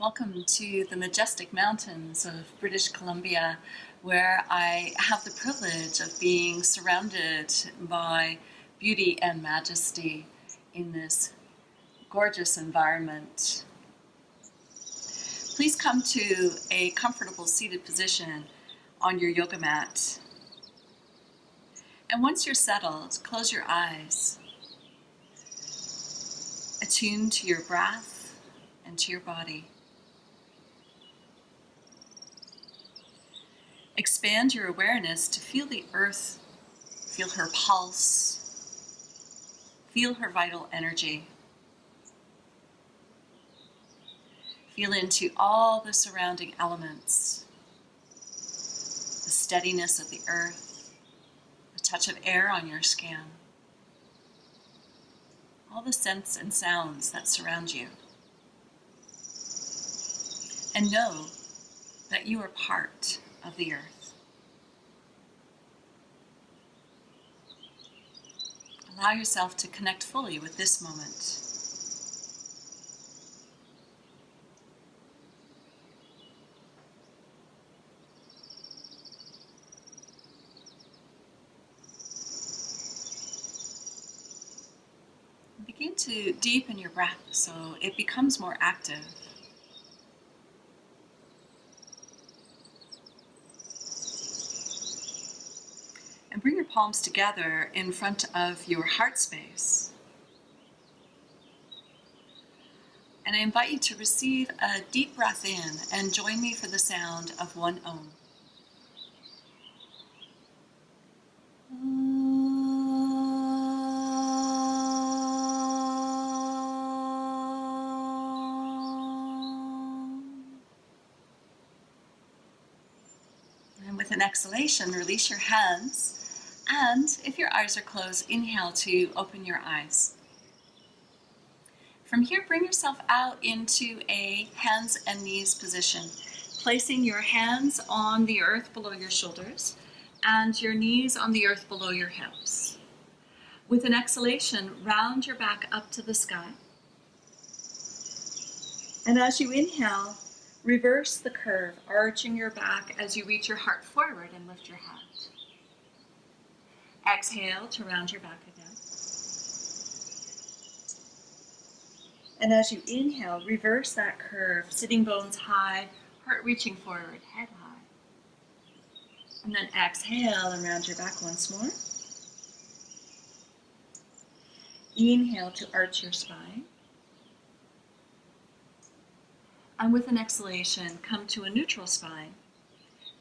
Welcome to the majestic mountains of British Columbia, where I have the privilege of being surrounded by beauty and majesty in this gorgeous environment. Please come to a comfortable seated position on your yoga mat. And once you're settled, close your eyes. Attune to your breath and to your body. Expand your awareness to feel the earth, feel her pulse, feel her vital energy. Feel into all the surrounding elements, the steadiness of the earth, the touch of air on your skin, all the scents and sounds that surround you. And know that you are part of the earth. Allow yourself to connect fully with this moment. Begin to deepen your breath so it becomes more active. And bring your palms together in front of your heart space. And I invite you to receive a deep breath in and join me for the sound of one Om. And with an exhalation, release your hands. And if your eyes are closed, inhale to open your eyes. From here, bring yourself out into a hands and knees position, placing your hands on the earth below your shoulders and your knees on the earth below your hips. With an exhalation, round your back up to the sky. And as you inhale, reverse the curve, arching your back as you reach your heart forward and lift your head. Exhale to round your back again. And as you inhale, reverse that curve, sitting bones high, heart reaching forward, head high. And then exhale and round your back once more. Inhale to arch your spine. And with an exhalation, come to a neutral spine.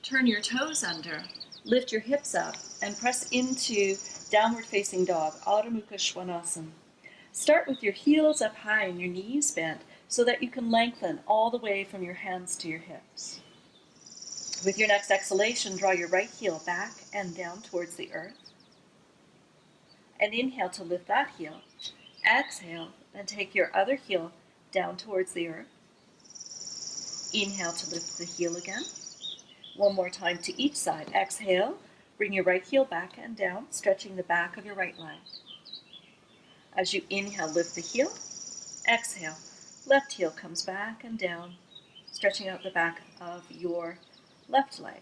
Turn your toes under. Lift your hips up and press into downward facing dog, Adho Mukha Svanasana. Start with your heels up high and your knees bent so that you can lengthen all the way from your hands to your hips. With your next exhalation, draw your right heel back and down towards the earth. And inhale to lift that heel. Exhale and take your other heel down towards the earth. Inhale to lift the heel again. One more time to each side. Exhale, bring your right heel back and down, stretching the back of your right leg. As you inhale, lift the heel. Exhale, left heel comes back and down, stretching out the back of your left leg.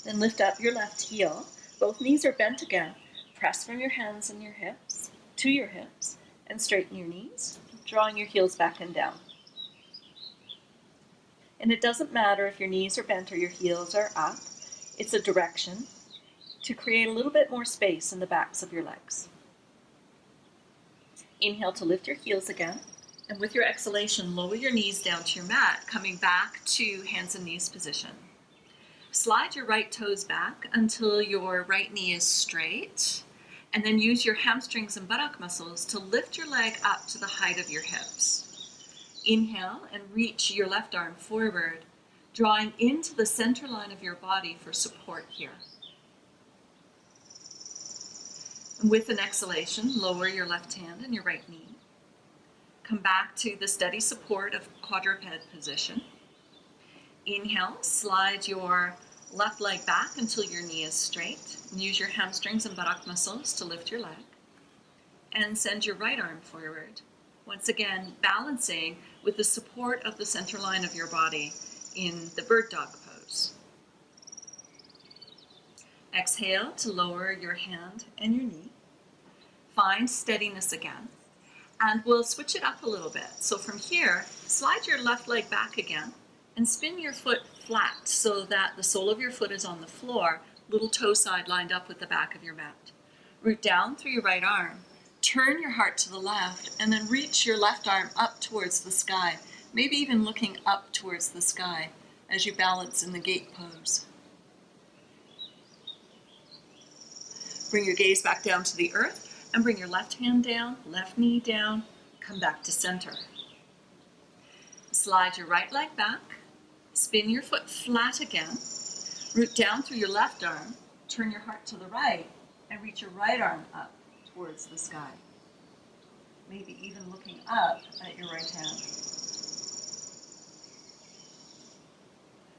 Then lift up your left heel. Both knees are bent again. Press from your hands and your hips to your hips and straighten your knees, drawing your heels back and down. And it doesn't matter if your knees are bent or your heels are up. It's a direction to create a little bit more space in the backs of your legs. Inhale to lift your heels again. And with your exhalation, lower your knees down to your mat, coming back to hands and knees position. Slide your right toes back until your right knee is straight. And then use your hamstrings and buttock muscles to lift your leg up to the height of your hips. Inhale and reach your left arm forward, drawing into the center line of your body for support here. And with an exhalation, lower your left hand and your right knee. Come back to the steady support of quadruped position. Inhale, slide your left leg back until your knee is straight. And use your hamstrings and buttock muscles to lift your leg. And send your right arm forward. Once again, balancing with the support of the center line of your body in the bird dog pose. Exhale to lower your hand and your knee. Find steadiness again. And we'll switch it up a little bit. So from here, slide your left leg back again and spin your foot flat so that the sole of your foot is on the floor, little toe side lined up with the back of your mat. Root down through your right arm. Turn your heart to the left and then reach your left arm up towards the sky, maybe even looking up towards the sky as you balance in the gate pose. Bring your gaze back down to the earth and bring your left hand down, left knee down, come back to center. Slide your right leg back, spin your foot flat again, root down through your left arm, turn your heart to the right, and reach your right arm up towards the sky. Maybe even looking up at your right hand.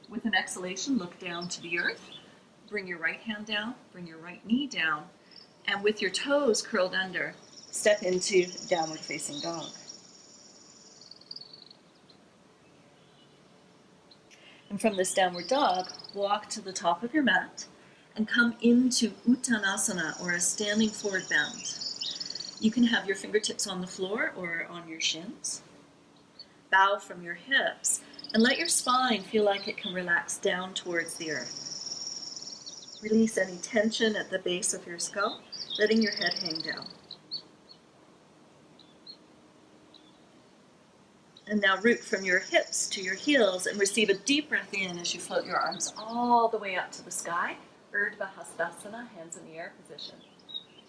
With an exhalation, look down to the earth. Bring your right hand down, bring your right knee down, and with your toes curled under, step into downward facing dog. And from this downward dog, walk to the top of your mat and come into Uttanasana, or a standing forward bound. You can have your fingertips on the floor or on your shins. Bow from your hips and let your spine feel like it can relax down towards the earth. Release any tension at the base of your skull, letting your head hang down. And now root from your hips to your heels and receive a deep breath in as you float your arms all the way up to the sky. Urdhva Hastasana, hands in the air position.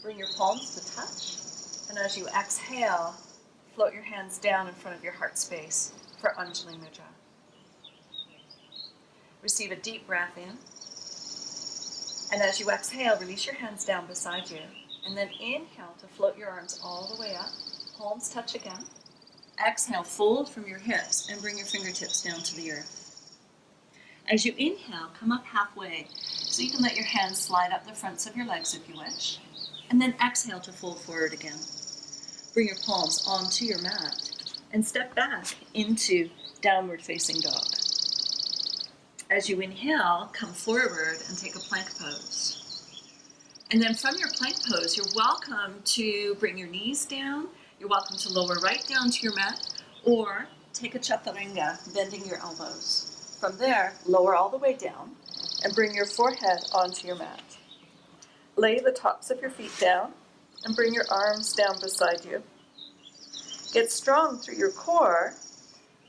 Bring your palms to touch. And as you exhale, float your hands down in front of your heart space for Anjali Mudra. Receive a deep breath in. And as you exhale, release your hands down beside you. And then inhale to float your arms all the way up. Palms touch again. Exhale, fold from your hips and bring your fingertips down to the earth. As you inhale, come up halfway. So you can let your hands slide up the fronts of your legs if you wish. And then exhale to fold forward again. Bring your palms onto your mat and step back into downward facing dog. As you inhale, come forward and take a plank pose. And then from your plank pose, you're welcome to bring your knees down. You're welcome to lower right down to your mat, or take a chaturanga, bending your elbows. From there, lower all the way down and bring your forehead onto your mat. Lay the tops of your feet down and bring your arms down beside you. Get strong through your core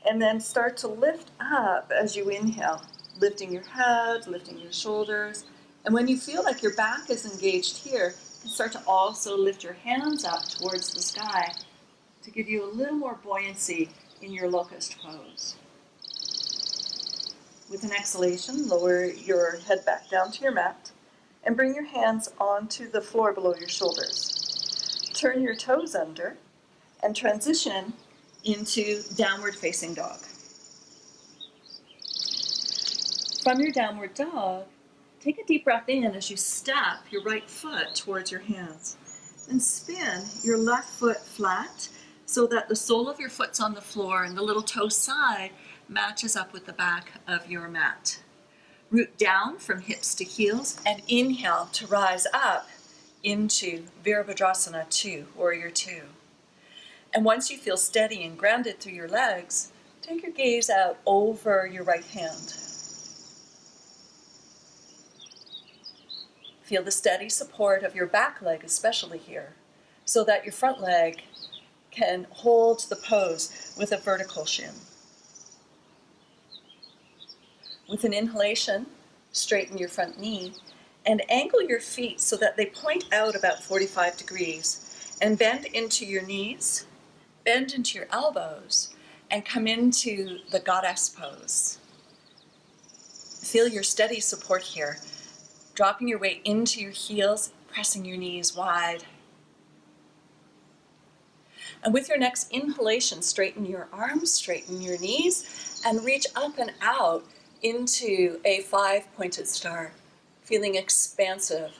and then start to lift up as you inhale, lifting your head, lifting your shoulders. And when you feel like your back is engaged here, you can start to also lift your hands up towards the sky to give you a little more buoyancy in your locust pose. With an exhalation, lower your head back down to your mat and bring your hands onto the floor below your shoulders. Turn your toes under and transition into downward facing dog. From your downward dog, take a deep breath in as you step your right foot towards your hands. And spin your left foot flat so that the sole of your foot's on the floor and the little toe side matches up with the back of your mat. Root down from hips to heels and inhale to rise up into Virabhadrasana 2, Warrior 2. And once you feel steady and grounded through your legs, take your gaze out over your right hand. Feel the steady support of your back leg, especially here, so that your front leg can hold the pose with a vertical shin. With an inhalation, straighten your front knee and angle your feet so that they point out about 45 degrees and bend into your knees, bend into your elbows, and come into the goddess pose. Feel your steady support here, dropping your weight into your heels, pressing your knees wide. And with your next inhalation, straighten your arms, straighten your knees, and reach up and out into a 5-pointed star, feeling expansive.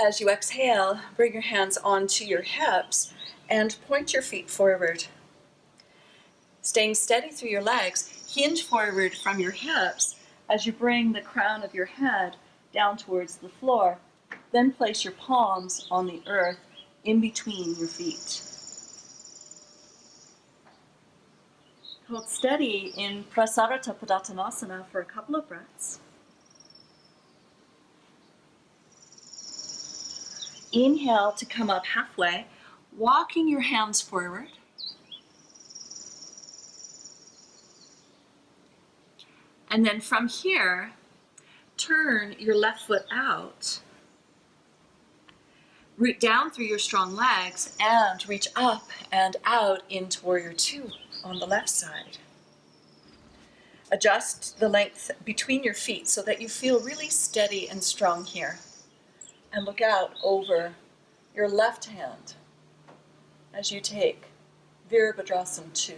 As you exhale, bring your hands onto your hips and point your feet forward. Staying steady through your legs, hinge forward from your hips as you bring the crown of your head down towards the floor. Then place your palms on the earth in between your feet. Hold steady in Prasarata Padatanasana for a couple of breaths. Inhale to come up halfway, walking your hands forward. And then from here, turn your left foot out. Root down through your strong legs and reach up and out into Warrior Two on the left side. Adjust the length between your feet so that you feel really steady and strong here. And look out over your left hand as you take Virabhadrasana 2.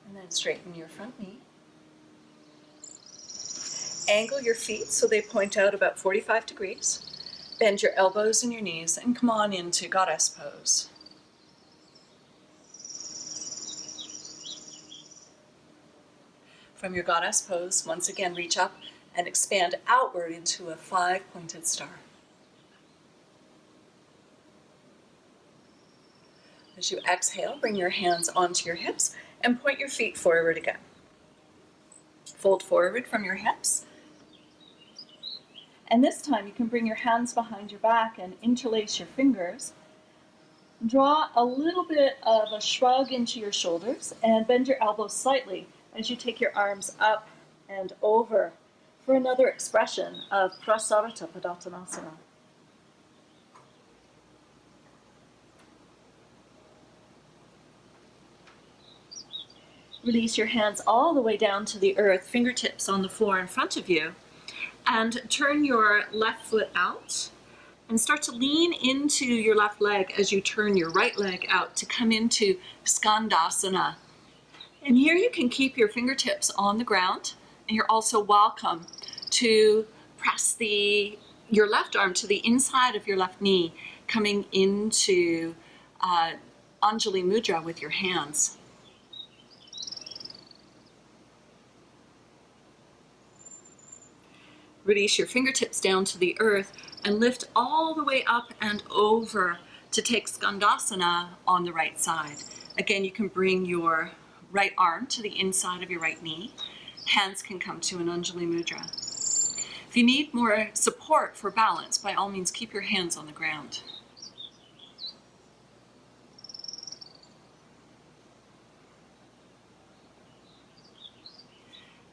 And then straighten your front knee. Angle your feet so they point out about 45 degrees. Bend your elbows and your knees and come on into Goddess pose. From your Goddess pose, once again reach up and expand outward into a 5-pointed star. As you exhale, bring your hands onto your hips and point your feet forward again. Fold forward from your hips. And this time you can bring your hands behind your back and interlace your fingers. Draw a little bit of a shrug into your shoulders and bend your elbows slightly as you take your arms up and over for another expression of Prasarata Padatanasana. Release your hands all the way down to the earth, fingertips on the floor in front of you, and turn your left foot out and start to lean into your left leg as you turn your right leg out to come into Skandasana. And here you can keep your fingertips on the ground, and you're also welcome to press your left arm to the inside of your left knee, coming into Anjali Mudra with your hands. Release your fingertips down to the earth and lift all the way up and over to take Skandasana on the right side. Again, you can bring your right arm to the inside of your right knee. Hands can come to an Anjali Mudra. If you need more support for balance, by all means, keep your hands on the ground.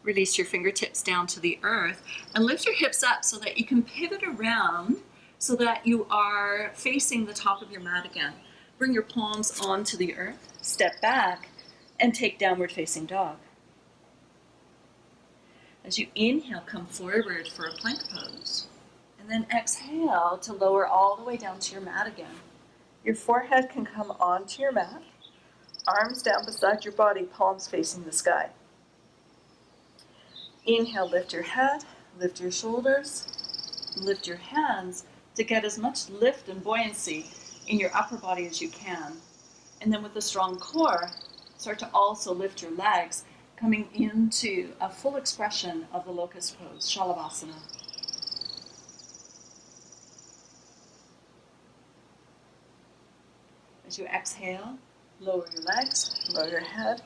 Release your fingertips down to the earth and lift your hips up so that you can pivot around so that you are facing the top of your mat again. Bring your palms onto the earth, step back, and take downward facing dog. As you inhale, come forward for a plank pose. And then exhale to lower all the way down to your mat again. Your forehead can come onto your mat, arms down beside your body, palms facing the sky. Inhale, lift your head, lift your shoulders, lift your hands to get as much lift and buoyancy in your upper body as you can. And then with a strong core, start to also lift your legs, coming into a full expression of the locust pose, Shalavasana. As you exhale, lower your legs, lower your head,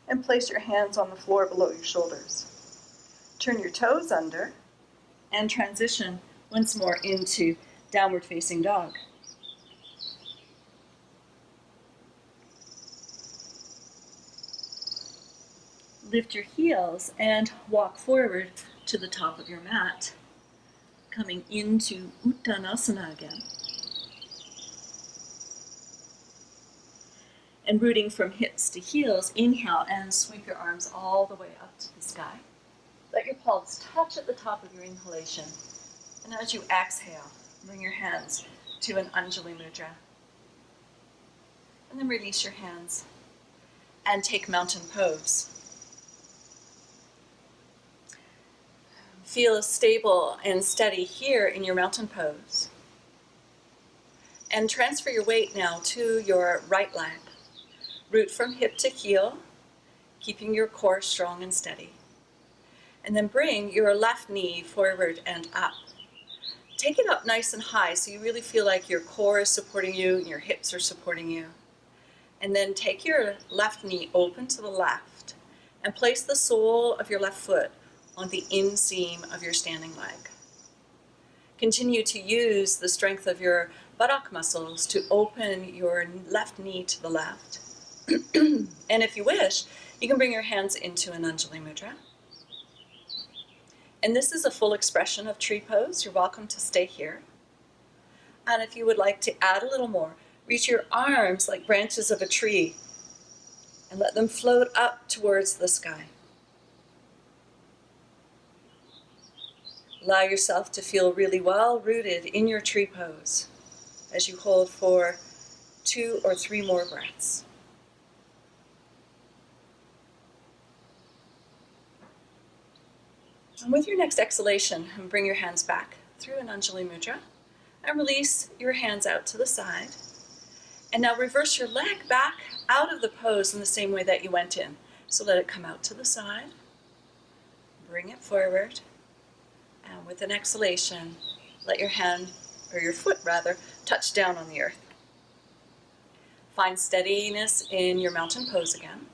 and place your hands on the floor below your shoulders. Turn your toes under and transition once more into downward facing dog. Lift your heels and walk forward to the top of your mat, coming into Uttanasana again. And rooting from hips to heels, inhale and sweep your arms all the way up to the sky. Let your palms touch at the top of your inhalation. And as you exhale, bring your hands to an Anjali Mudra. And then release your hands and take mountain pose. Feel stable and steady here in your mountain pose. And transfer your weight now to your right leg. Root from hip to heel, keeping your core strong and steady. And then bring your left knee forward and up. Take it up nice and high so you really feel like your core is supporting you and your hips are supporting you. And then take your left knee open to the left and place the sole of your left foot on the inseam of your standing leg. Continue to use the strength of your buttock muscles to open your left knee to the left. And if you wish, you can bring your hands into an Anjali Mudra. And this is a full expression of tree pose. You're welcome to stay here. And if you would like to add a little more, reach your arms like branches of a tree and let them float up towards the sky. Allow yourself to feel really well rooted in your tree pose as you hold for 2 or 3 more breaths. And with your next exhalation, bring your hands back through an Anjali Mudra and release your hands out to the side. And now reverse your leg back out of the pose in the same way that you went in. So let it come out to the side, bring it forward, and with an exhalation, let your hand, or your foot rather, touch down on the earth. Find steadiness in your mountain pose again.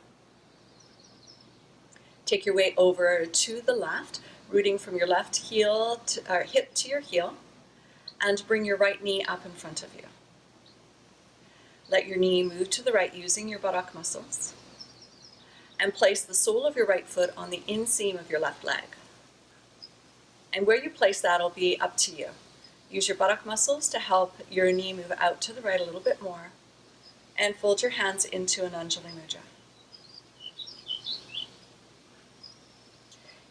Take your weight over to the left, rooting from your left hip to your heel, and bring your right knee up in front of you. Let your knee move to the right using your buttock muscles, and place the sole of your right foot on the inseam of your left leg. And where you place that will be up to you. Use your buttock muscles to help your knee move out to the right a little bit more, and fold your hands into an Anjali Mudra.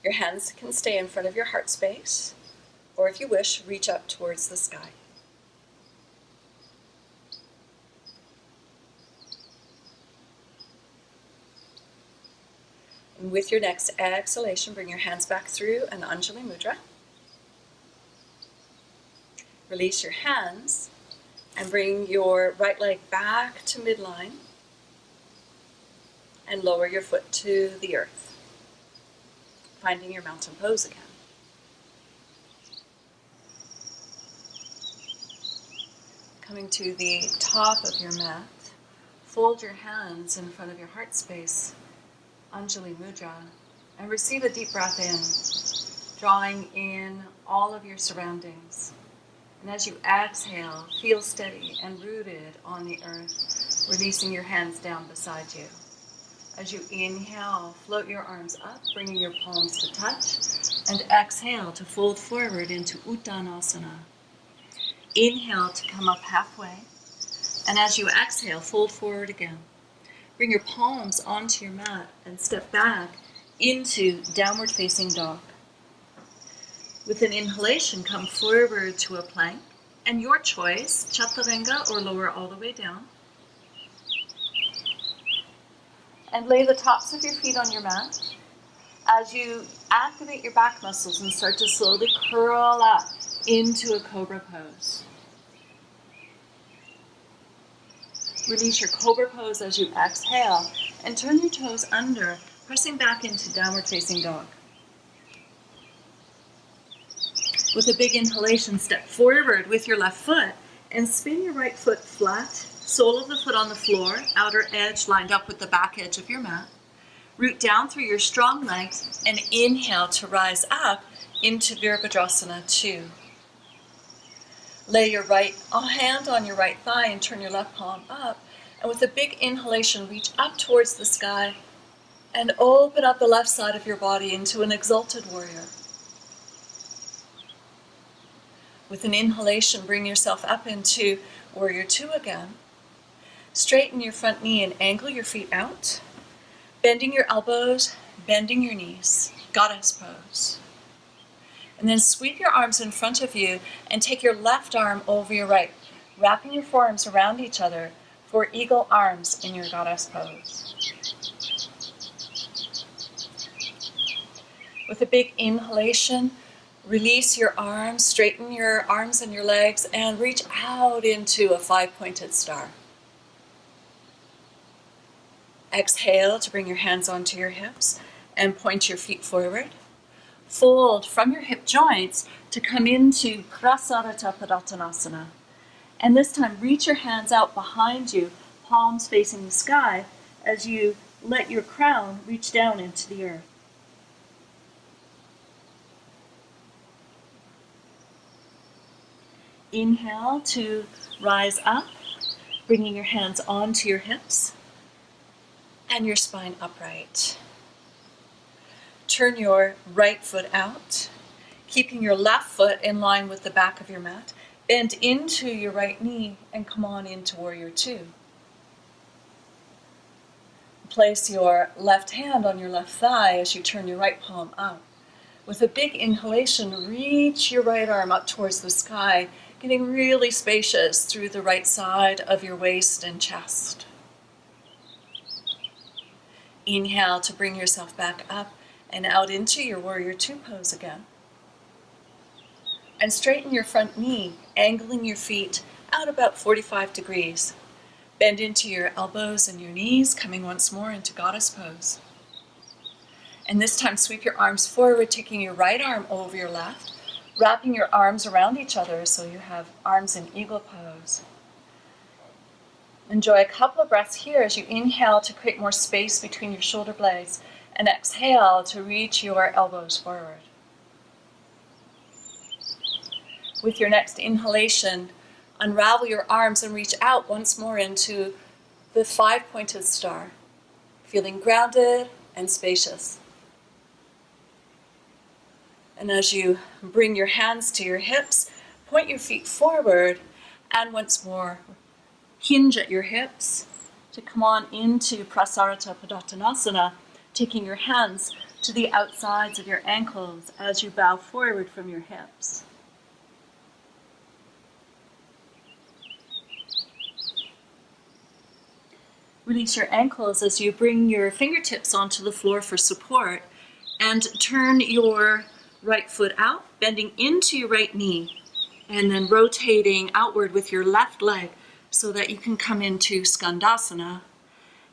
Your hands can stay in front of your heart space, or if you wish, reach up towards the sky. And with your next exhalation, bring your hands back through an Anjali Mudra. Release your hands and bring your right leg back to midline and lower your foot to the earth, finding your mountain pose again. Coming to the top of your mat, fold your hands in front of your heart space, Anjali Mudra, and receive a deep breath in, drawing in all of your surroundings. And as you exhale, feel steady and rooted on the earth, releasing your hands down beside you. As you inhale, float your arms up, bringing your palms to touch, and exhale to fold forward into Uttanasana. Inhale to come up halfway, and as you exhale, fold forward again. Bring your palms onto your mat and step back into downward facing dog. With an inhalation, come forward to a plank, and your choice, chaturanga or lower all the way down. And lay the tops of your feet on your mat as you activate your back muscles and start to slowly curl up into a cobra pose. Release your cobra pose as you exhale and turn your toes under, pressing back into downward facing dog. With a big inhalation, step forward with your left foot and spin your right foot flat, sole of the foot on the floor, outer edge lined up with the back edge of your mat. Root down through your strong legs and inhale to rise up into Virabhadrasana 2. Lay your right hand on your right thigh and turn your left palm up. And with a big inhalation, reach up towards the sky and open up the left side of your body into an exalted warrior. With an inhalation, bring yourself up into Warrior 2 again. Straighten your front knee and angle your feet out. Bending your elbows, bending your knees. Goddess pose. And then sweep your arms in front of you and take your left arm over your right, wrapping your forearms around each other for eagle arms in your goddess pose. With a big inhalation, Release your arms, straighten your arms and your legs, and reach out into a 5-pointed star. Exhale to bring your hands onto your hips and point your feet forward. Fold from your hip joints to come into Prasarata Padatanasana. And this time, reach your hands out behind you, palms facing the sky, as you let your crown reach down into the earth. Inhale to rise up, bringing your hands onto your hips and your spine upright. Turn your right foot out, keeping your left foot in line with the back of your mat. Bend into your right knee and come on into Warrior Two. Place your left hand on your left thigh as you turn your right palm up. With a big inhalation, reach your right arm up towards the sky, getting really spacious through the right side of your waist and chest. Inhale to bring yourself back up and out into your Warrior Two pose again. And straighten your front knee, angling your feet out about 45 degrees. Bend into your elbows and your knees, coming once more into Goddess pose. And this time sweep your arms forward, taking your right arm over your left, wrapping your arms around each other so you have arms in eagle pose. Enjoy a couple of breaths here as you inhale to create more space between your shoulder blades and exhale to reach your elbows forward. With your next inhalation, unravel your arms and reach out once more into the 5-pointed star, feeling grounded and spacious. And as you bring your hands to your hips, point your feet forward, and once more, hinge at your hips to come on into Prasarata Padatanasana, taking your hands to the outsides of your ankles as you bow forward from your hips. Release your ankles as you bring your fingertips onto the floor for support, and turn your right foot out, bending into your right knee, and then rotating outward with your left leg so that you can come into Skandasana.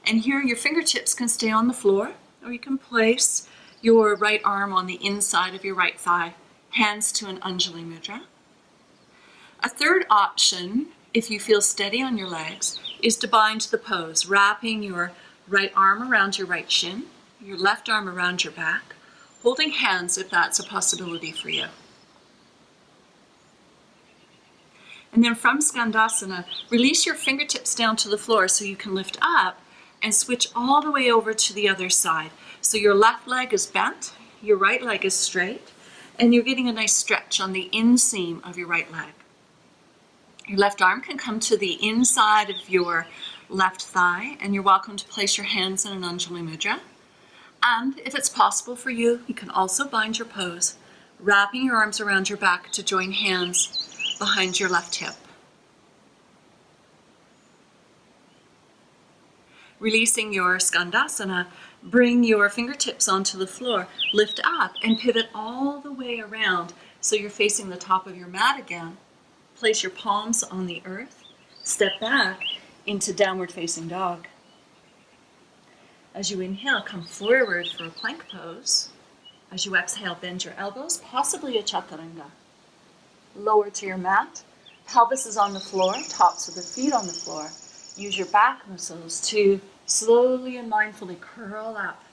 And here your fingertips can stay on the floor, or you can place your right arm on the inside of your right thigh, hands to an Anjali Mudra. A third option, if you feel steady on your legs, is to bind the pose, wrapping your right arm around your right shin, your left arm around your back, holding hands if that's a possibility for you. And then from Skandasana, release your fingertips down to the floor so you can lift up and switch all the way over to the other side. So your left leg is bent, your right leg is straight, and you're getting a nice stretch on the inseam of your right leg. Your left arm can come to the inside of your left thigh, and you're welcome to place your hands in an Anjali Mudra. And if it's possible for you, you can also bind your pose, wrapping your arms around your back to join hands behind your left hip. Releasing your Skandasana, bring your fingertips onto the floor, lift up and pivot all the way around so you're facing the top of your mat again. Place your palms on the earth, step back into downward facing dog. As you inhale, come forward for a plank pose. As you exhale, bend your elbows, possibly a chaturanga. Lower to your mat, pelvis is on the floor, tops of the feet on the floor. Use your back muscles to slowly and mindfully curl up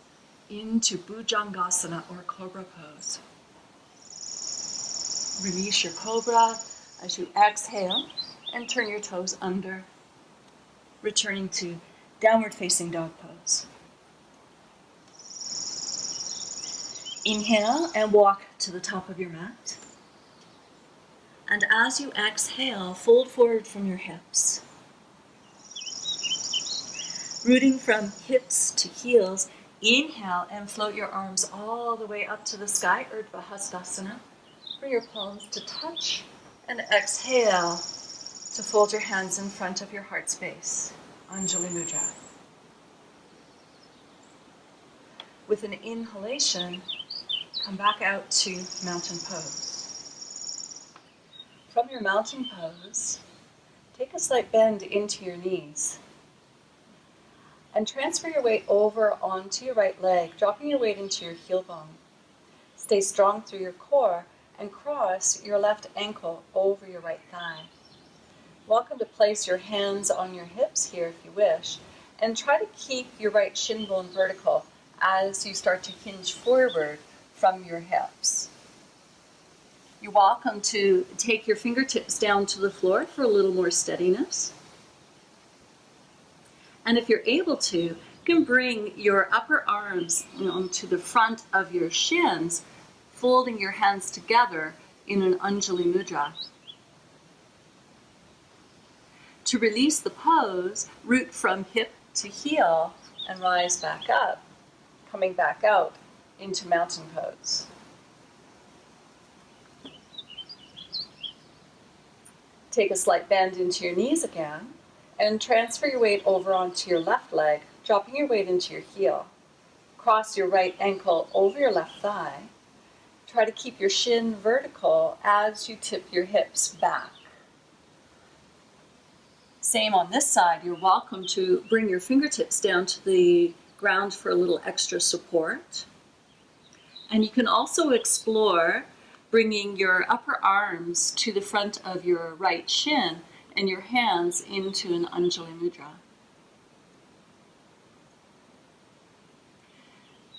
into Bhujangasana or Cobra pose. Release your Cobra as you exhale and turn your toes under, returning to downward facing dog pose. Inhale and walk to the top of your mat. And as you exhale, fold forward from your hips. Rooting from hips to heels, inhale and float your arms all the way up to the sky, Urdhva Hastasana, for your palms to touch, and exhale to fold your hands in front of your heart space, Anjali Mudra. With an inhalation, Come back out to mountain pose. From your mountain pose, take a slight bend into your knees and transfer your weight over onto your right leg, dropping your weight into your heel bone. Stay strong through your core and cross your left ankle over your right thigh. Welcome to place your hands on your hips here if you wish, and try to keep your right shin bone vertical as you start to hinge forward from your hips. You're welcome to take your fingertips down to the floor for a little more steadiness. And if you're able to, you can bring your upper arms onto the front of your shins, folding your hands together in an Anjali Mudra. To release the pose, root from hip to heel and rise back up, coming back out into mountain pose. Take a slight bend into your knees again and transfer your weight over onto your left leg, dropping your weight into your heel. Cross your right ankle over your left thigh. Try to keep your shin vertical as you tip your hips back. Same on this side. You're welcome to bring your fingertips down to the ground for a little extra support. And you can also explore bringing your upper arms to the front of your right shin and your hands into an Anjali Mudra.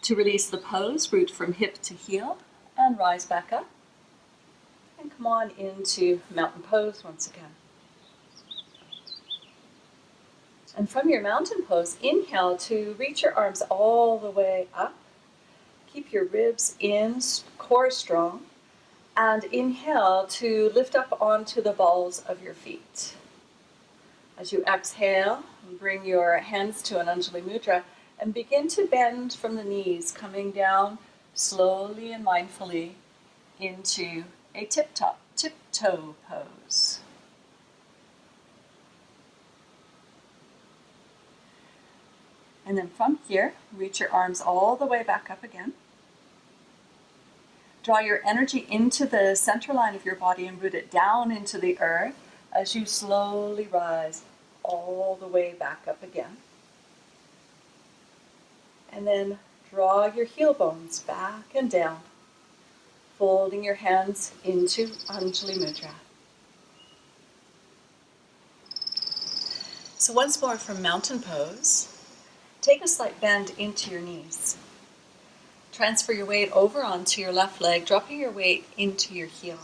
To release the pose, root from hip to heel and rise back up. And come on into mountain pose once again. And from your mountain pose, inhale to reach your arms all the way up. Keep your ribs in, core strong. And inhale to lift up onto the balls of your feet. As you exhale, bring your hands to an Anjali Mudra and begin to bend from the knees, coming slowly and mindfully into a tiptoe pose. And then from here, reach your arms all the way back up again. Draw your energy into the center line of your body and root it down into the earth as you slowly rise all the way back up again. And then draw your heel bones back and down, folding your hands into Anjali Mudra. So once more from mountain pose, take a slight bend into your knees. Transfer your weight over onto your left leg, dropping your weight into your heel.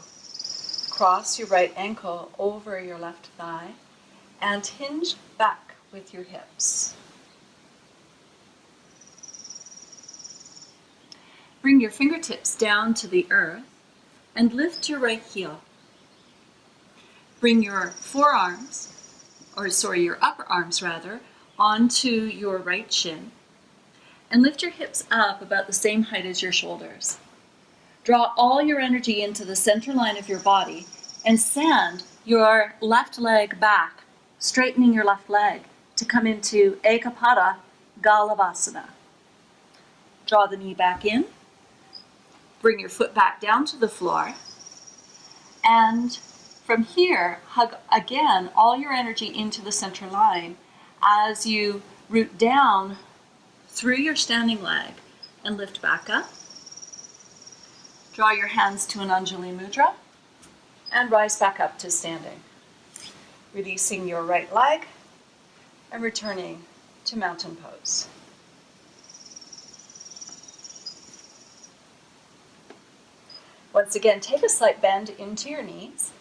Cross your right ankle over your left thigh and hinge back with your hips. Bring your fingertips down to the earth and lift your right heel. Bring your upper arms onto your right shin. And lift your hips up about the same height as your shoulders. Draw all your energy into the center line of your body and send your left leg back, straightening your left leg to come into Ekapada Shalavasana. Draw the knee back in. Bring your foot back down to the floor. And from here, hug again all your energy into the center line as you root down through your standing leg and lift back up. Draw your hands to an Anjali Mudra and rise back up to standing. Releasing your right leg and returning to mountain pose. Once again, take a slight bend into your knees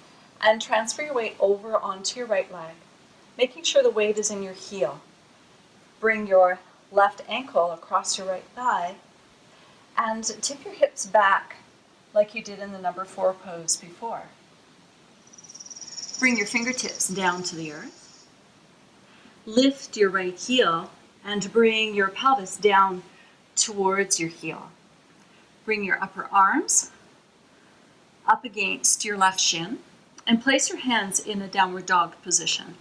and transfer your weight over onto your right leg, making sure the weight is in your heel. Bring your left ankle across your right thigh and tip your hips back like you did in the number 4 pose before. Bring your fingertips down to the earth. Lift your right heel and bring your pelvis down towards your heel. Bring your upper arms up against your left shin and place your hands in a downward dog position.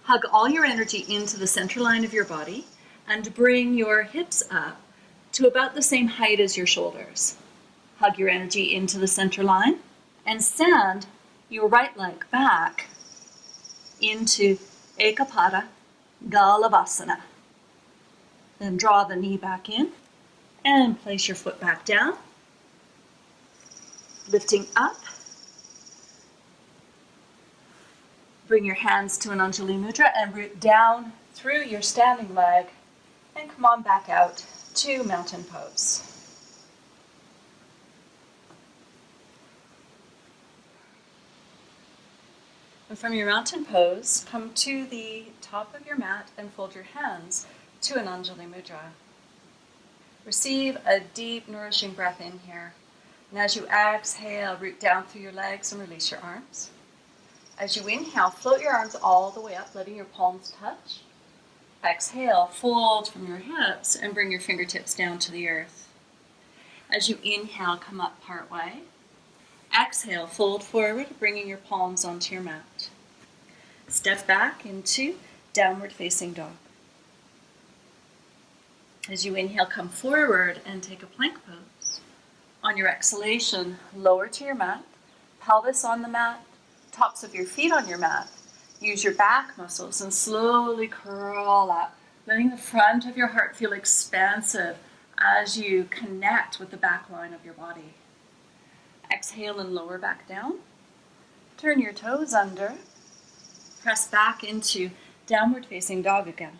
Hug all your energy into the center line of your body and bring your hips up to about the same height as your shoulders. Hug your energy into the center line and send your right leg back into Ekapada Galavasana. Then draw the knee back in and place your foot back down. Lifting up. Bring your hands to an Anjali Mudra and root down through your standing leg and come on back out to mountain pose. And from your mountain pose, come to the top of your mat and fold your hands to an Anjali Mudra. Receive a deep, nourishing breath in here. And as you exhale, root down through your legs and release your arms. As you inhale, float your arms all the way up, letting your palms touch. Exhale, fold from your hips and bring your fingertips down to the earth. As you inhale, come up part way. Exhale, fold forward, bringing your palms onto your mat. Step back into downward facing dog. As you inhale, come forward and take a plank pose. On your exhalation, lower to your mat, pelvis on the mat, tops of your feet on your mat. Use your back muscles and slowly curl up, letting the front of your heart feel expansive as you connect with the back line of your body. Exhale and lower back down. Turn your toes under. Press back into downward facing dog again.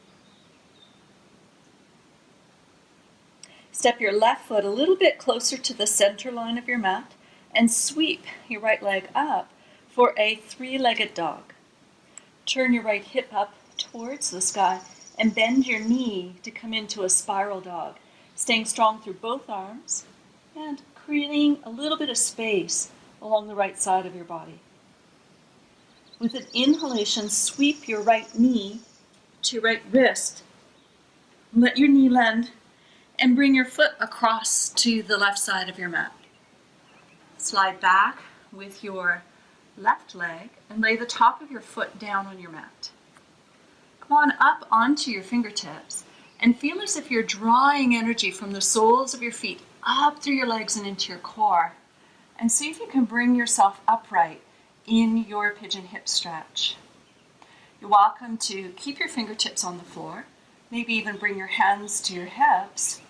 Step your left foot a little bit closer to the center line of your mat and sweep your right leg up for a three-legged dog. Turn your right hip up towards the sky and bend your knee to come into a spiral dog, staying strong through both arms and creating a little bit of space along the right side of your body. With an inhalation, sweep your right knee to your right wrist. Let your knee land and bring your foot across to the left side of your mat. Slide back with your left leg and lay the top of your foot down on your mat. Come on up onto your fingertips and feel as if you're drawing energy from the soles of your feet up through your legs and into your core. And see if you can bring yourself upright in your pigeon hip stretch. You're welcome to keep your fingertips on the floor, maybe even bring your hands to your hips,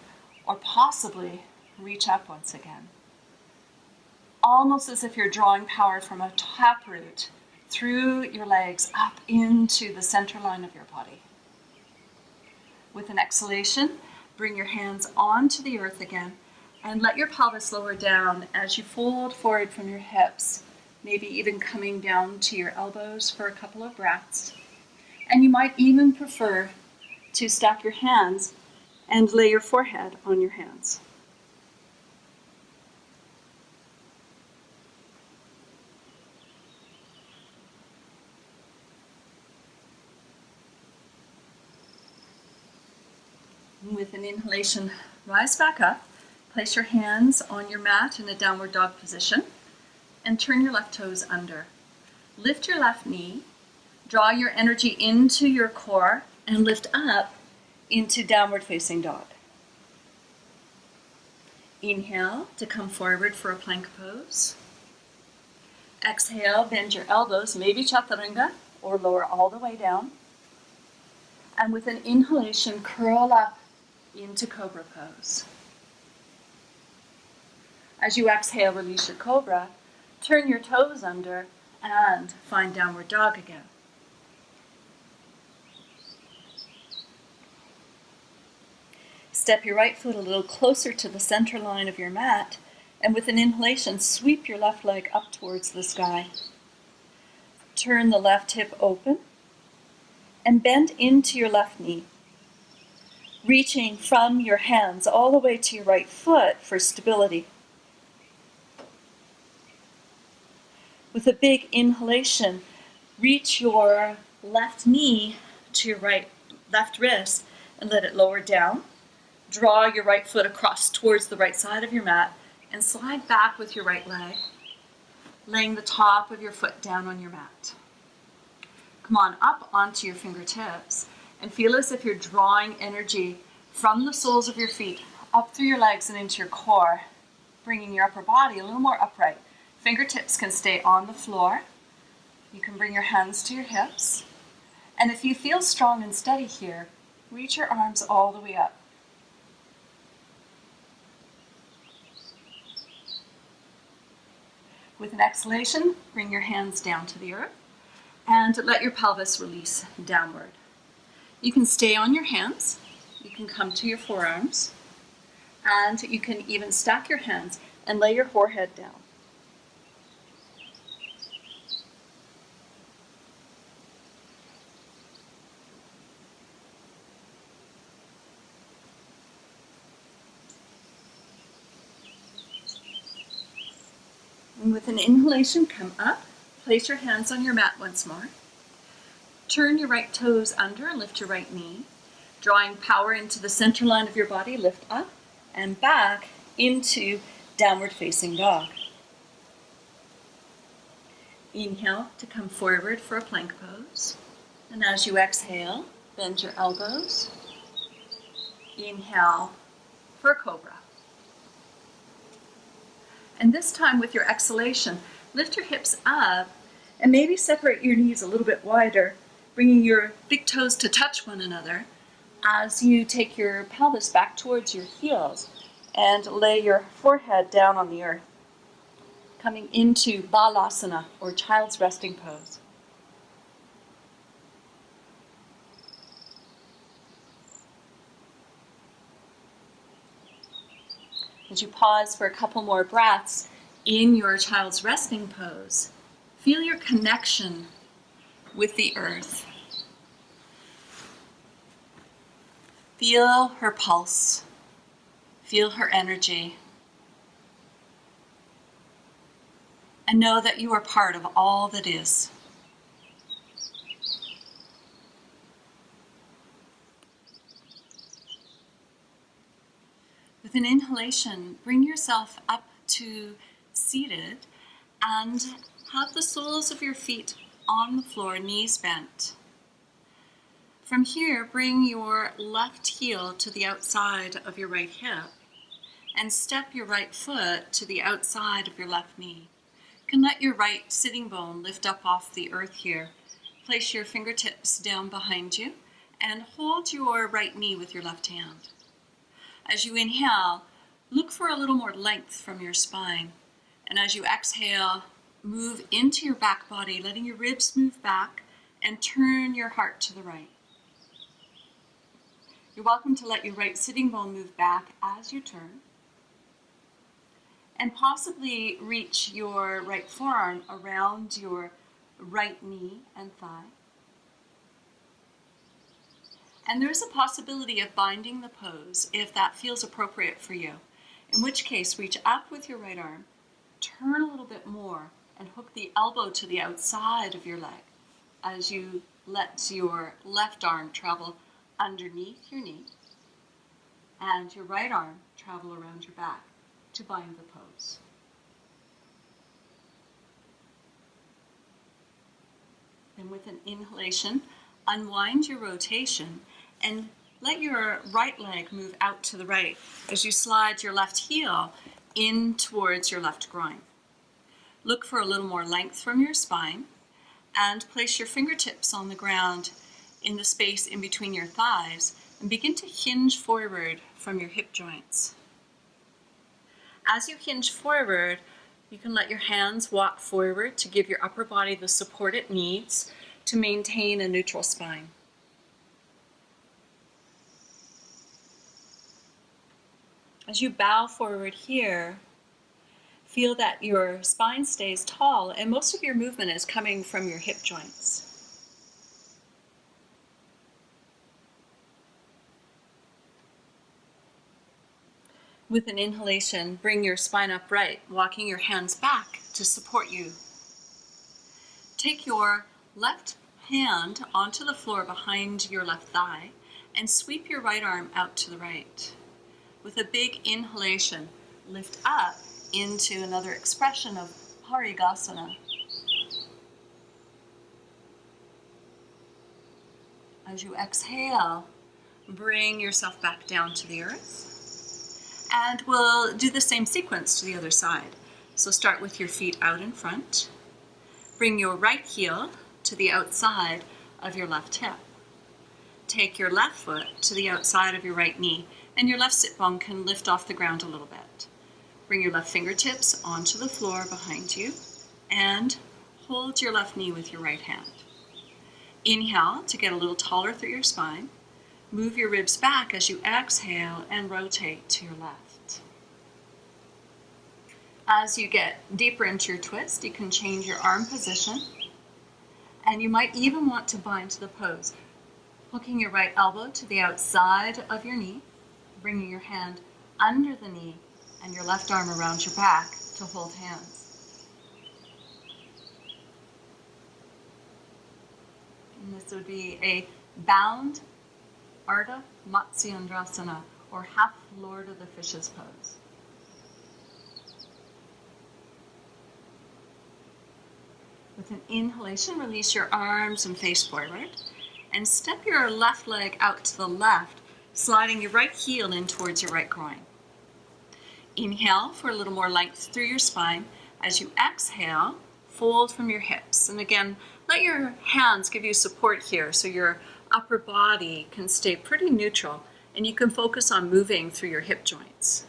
or possibly reach up once again. Almost as if you're drawing power from a taproot through your legs up into the center line of your body. With an exhalation, bring your hands onto the earth again and let your pelvis lower down as you fold forward from your hips, maybe even coming down to your elbows for a couple of breaths. And you might even prefer to stack your hands and lay your forehead on your hands. With an inhalation, rise back up, place your hands on your mat in a downward dog position, and turn your left toes under. Lift your left knee, draw your energy into your core, and lift up into downward facing dog. Inhale to come forward for a plank pose. Exhale, bend your elbows, maybe chaturanga, or lower all the way down. And with an inhalation, curl up into cobra pose. As you exhale, release your cobra, turn your toes under, and find downward dog again. Step your right foot a little closer to the center line of your mat, and with an inhalation, sweep your left leg up towards the sky. Turn the left hip open, and bend into your left knee, reaching from your hands all the way to your right foot for stability. With a big inhalation, reach your left knee to your left wrist and let it lower down. Draw your right foot across towards the right side of your mat and slide back with your right leg, laying the top of your foot down on your mat. Come on up onto your fingertips and feel as if you're drawing energy from the soles of your feet up through your legs and into your core, bringing your upper body a little more upright. Fingertips can stay on the floor. You can bring your hands to your hips. And if you feel strong and steady here, reach your arms all the way up. With an exhalation, bring your hands down to the earth and let your pelvis release downward. You can stay on your hands. You can come to your forearms. And you can even stack your hands and lay your forehead down. And with an inhalation, come up. Place your hands on your mat once more. Turn your right toes under and lift your right knee. Drawing power into the center line of your body, lift up and back into downward facing dog. Inhale to come forward for a plank pose. And as you exhale, bend your elbows. Inhale for a cobra. And this time with your exhalation, lift your hips up and maybe separate your knees a little bit wider, bringing your big toes to touch one another as you take your pelvis back towards your heels and lay your forehead down on the earth, coming into Balasana, or child's resting pose. As you pause for a couple more breaths in your child's resting pose, feel your connection with the earth. Feel her pulse. Feel her energy. And know that you are part of all that is. With an inhalation, bring yourself up to seated and have the soles of your feet on the floor, knees bent. From here, bring your left heel to the outside of your right hip and step your right foot to the outside of your left knee. You can let your right sitting bone lift up off the earth here. Place your fingertips down behind you and hold your right knee with your left hand. As you inhale, look for a little more length from your spine. And as you exhale, move into your back body, letting your ribs move back and turn your heart to the right. You're welcome to let your right sitting bone move back as you turn. And possibly reach your right forearm around your right knee and thigh. And there's a possibility of binding the pose if that feels appropriate for you. In which case, reach up with your right arm, turn a little bit more, and hook the elbow to the outside of your leg as you let your left arm travel underneath your knee and your right arm travel around your back to bind the pose. Then with an inhalation, unwind your rotation and let your right leg move out to the right as you slide your left heel in towards your left groin. Look for a little more length from your spine and place your fingertips on the ground in the space in between your thighs and begin to hinge forward from your hip joints. As you hinge forward, you can let your hands walk forward to give your upper body the support it needs to maintain a neutral spine. As you bow forward here, feel that your spine stays tall and most of your movement is coming from your hip joints. With an inhalation, bring your spine upright, walking your hands back to support you. Take your left hand onto the floor behind your left thigh and sweep your right arm out to the right. With a big inhalation, lift up into another expression of Parigasana. As you exhale, bring yourself back down to the earth. And we'll do the same sequence to the other side. So start with your feet out in front. Bring your right heel to the outside of your left hip. Take your left foot to the outside of your right knee, and your left sit bone can lift off the ground a little bit. Bring your left fingertips onto the floor behind you, and hold your left knee with your right hand. Inhale to get a little taller through your spine. Move your ribs back as you exhale and rotate to your left. As you get deeper into your twist, you can change your arm position, and you might even want to bind to the pose. Hooking your right elbow to the outside of your knee, bringing your hand under the knee and your left arm around your back to hold hands. And this would be a bound Ardha Matsyendrasana, or half Lord of the Fishes pose. With an inhalation, release your arms and face forward. And step your left leg out to the left, sliding your right heel in towards your right groin. Inhale for a little more length through your spine. As you exhale, fold from your hips. And again, let your hands give you support here so your upper body can stay pretty neutral and you can focus on moving through your hip joints.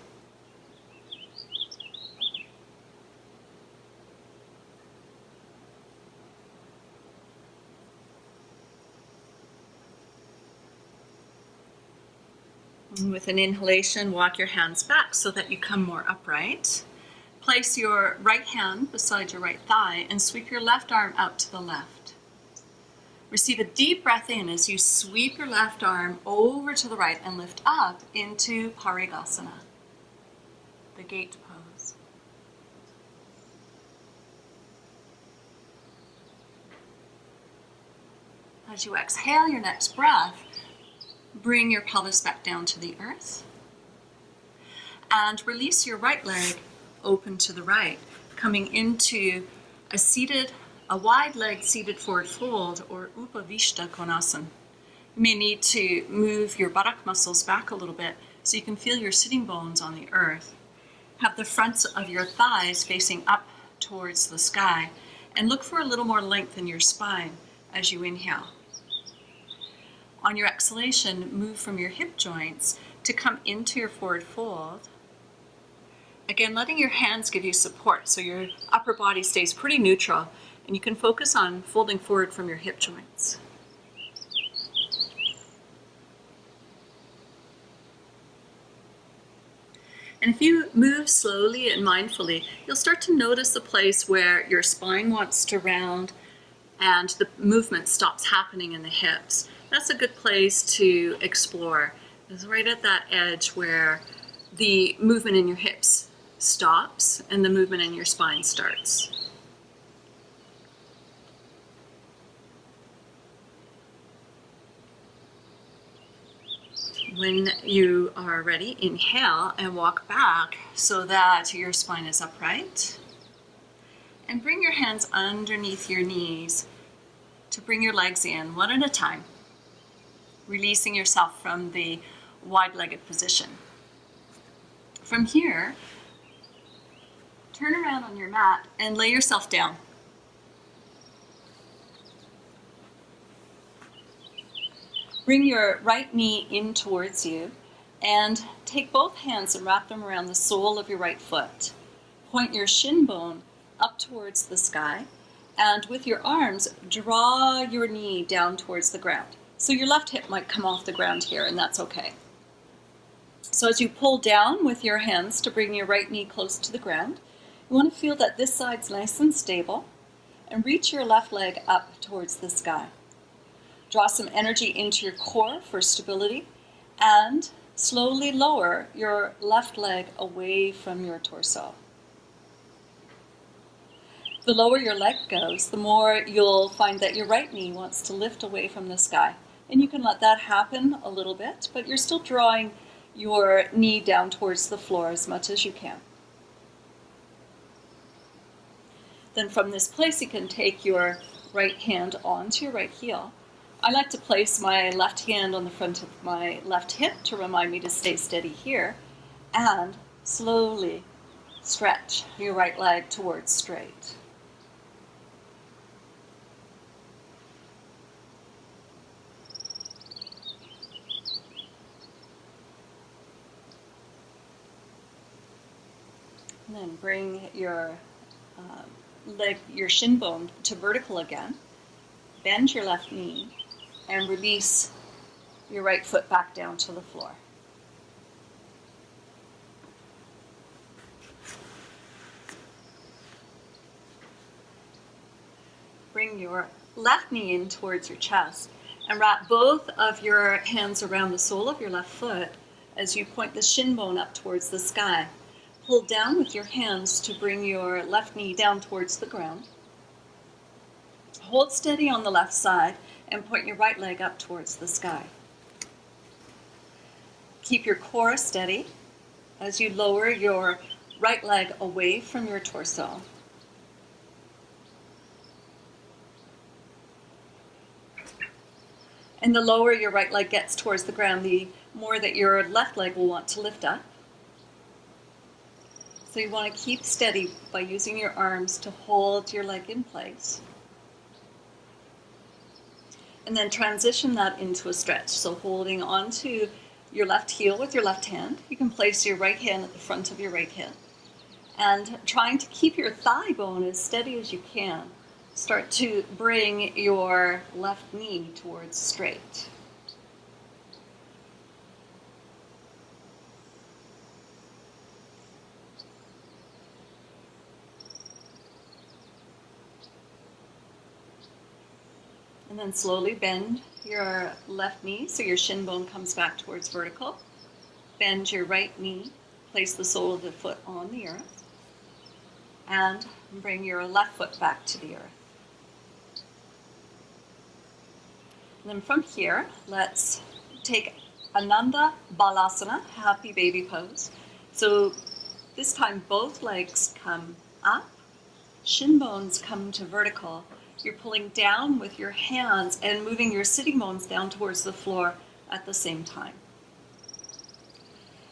And with an inhalation, walk your hands back so that you come more upright. Place your right hand beside your right thigh and sweep your left arm out to the left. Receive a deep breath in as you sweep your left arm over to the right and lift up into Parigasana, the gate pose. As you exhale your next breath, bring your pelvis back down to the earth and release your right leg open to the right, coming into a wide leg seated forward fold, or Upavishta Konasana. You may need to move your buttock muscles back a little bit so you can feel your sitting bones on the earth. Have the fronts of your thighs facing up towards the sky, and look for a little more length in your spine as you inhale. On your exhalation, move from your hip joints to come into your forward fold. Again, letting your hands give you support so your upper body stays pretty neutral and you can focus on folding forward from your hip joints. And if you move slowly and mindfully, you'll start to notice the place where your spine wants to round and the movement stops happening in the hips. That's a good place to explore. It's right at that edge where the movement in your hips stops and the movement in your spine starts. When you are ready, inhale and walk back so that your spine is upright. And bring your hands underneath your knees to bring your legs in one at a time, releasing yourself from the wide-legged position. From here, turn around on your mat and lay yourself down. Bring your right knee in towards you and take both hands and wrap them around the sole of your right foot. Point your shin bone up towards the sky, and with your arms, draw your knee down towards the ground. So your left hip might come off the ground here, and that's okay. So as you pull down with your hands to bring your right knee close to the ground, you want to feel that this side's nice and stable, and reach your left leg up towards the sky. Draw some energy into your core for stability, and slowly lower your left leg away from your torso. The lower your leg goes, the more you'll find that your right knee wants to lift away from the sky. And you can let that happen a little bit, but you're still drawing your knee down towards the floor as much as you can. Then from this place, you can take your right hand onto your right heel. I like to place my left hand on the front of my left hip to remind me to stay steady here. And slowly stretch your right leg towards straight. And then bring your your shin bone to vertical again. Bend your left knee and release your right foot back down to the floor. Bring your left knee in towards your chest and wrap both of your hands around the sole of your left foot as you point the shin bone up towards the sky. Pull down with your hands to bring your left knee down towards the ground. Hold steady on the left side and point your right leg up towards the sky. Keep your core steady as you lower your right leg away from your torso. And the lower your right leg gets towards the ground, the more that your left leg will want to lift up. So you want to keep steady by using your arms to hold your leg in place. And then transition that into a stretch. So holding onto your left heel with your left hand. You can place your right hand at the front of your right hip. And trying to keep your thigh bone as steady as you can. Start to bring your left knee towards straight. And then slowly bend your left knee so your shin bone comes back towards vertical. Bend your right knee, place the sole of the foot on the earth, and bring your left foot back to the earth. And then from here, let's take Ananda, Balasana, happy baby pose. So this time both legs come up, shin bones come to vertical. You're pulling down with your hands and moving your sitting bones down towards the floor at the same time.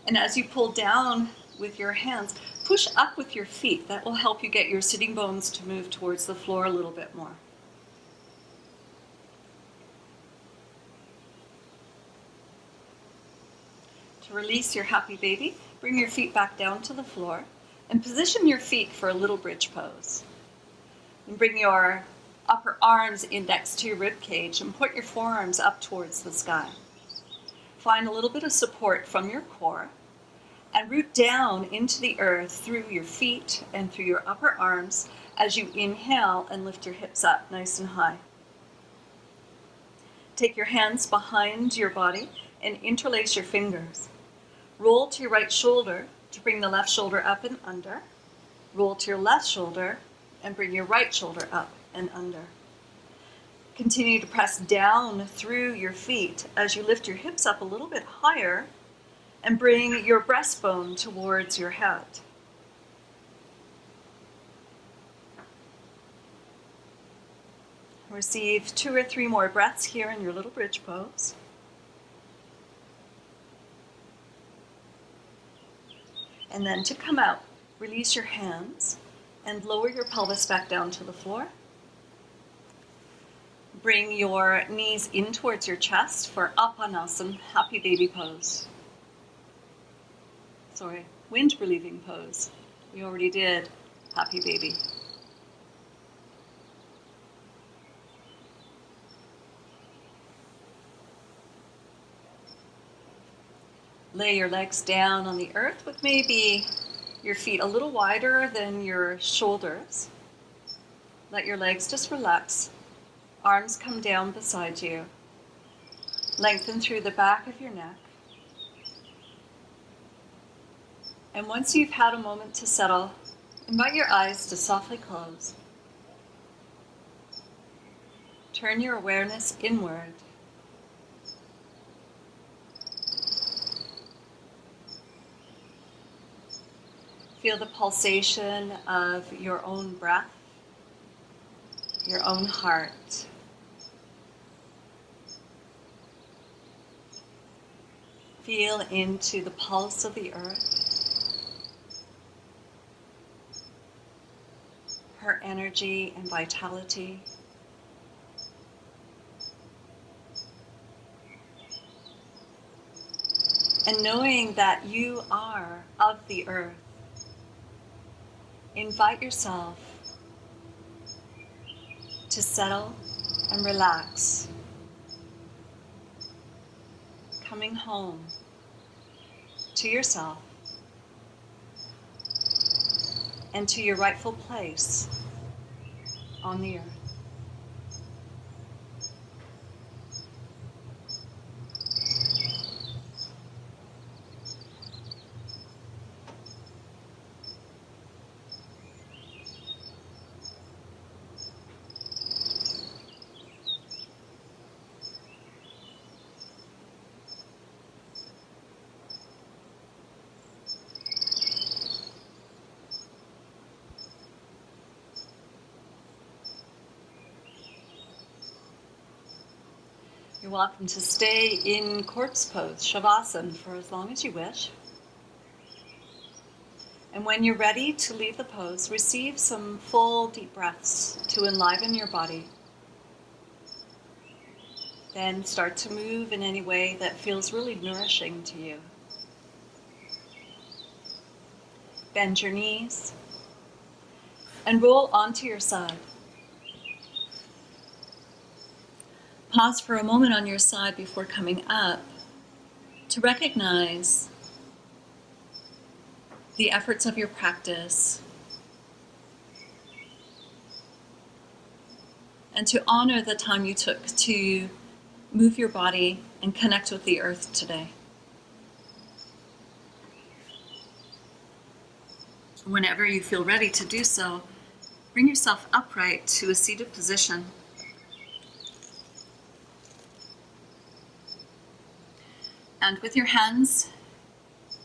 And as you pull down with your hands, push up with your feet. That will help you get your sitting bones to move towards the floor a little bit more. To release your happy baby, bring your feet back down to the floor and position your feet for a little bridge pose. And bring your upper arms index to your rib cage and point your forearms up towards the sky. Find a little bit of support from your core and root down into the earth through your feet and through your upper arms as you inhale and lift your hips up nice and high. Take your hands behind your body and interlace your fingers. Roll to your right shoulder to bring the left shoulder up and under. Roll to your left shoulder and bring your right shoulder up and under. Continue to press down through your feet as you lift your hips up a little bit higher and bring your breastbone towards your head. Receive 2 or 3 more breaths here in your little bridge pose. And then to come out, release your hands and lower your pelvis back down to the floor. Bring your knees in towards your chest for Uttanasana, happy baby pose. Wind relieving pose. We already did happy baby. Lay your legs down on the earth with maybe your feet a little wider than your shoulders. Let your legs just relax. Arms come down beside you. Lengthen through the back of your neck. And once you've had a moment to settle, invite your eyes to softly close. Turn your awareness inward. Feel the pulsation of your own breath, your own heart. Feel into the pulse of the earth. her energy and vitality. And knowing that you are of the earth, invite yourself to settle and relax, coming home to yourself and to your rightful place on the earth. You're welcome to stay in corpse pose, Shavasana, for as long as you wish. And when you're ready to leave the pose, receive some full deep breaths to enliven your body. Then start to move in any way that feels really nourishing to you. Bend your knees and roll onto your side. Pause for a moment on your side before coming up to recognize the efforts of your practice and to honor the time you took to move your body and connect with the earth today. Whenever you feel ready to do so, bring yourself upright to a seated position. And with your hands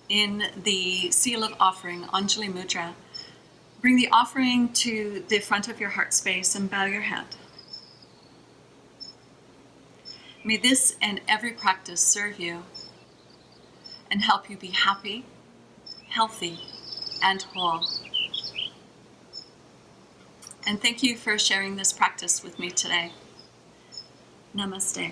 in the seal of offering, Anjali Mudra, bring the offering to the front of your heart space and bow your head. May this and every practice serve you and help you be happy, healthy, and whole. And thank you for sharing this practice with me today. Namaste.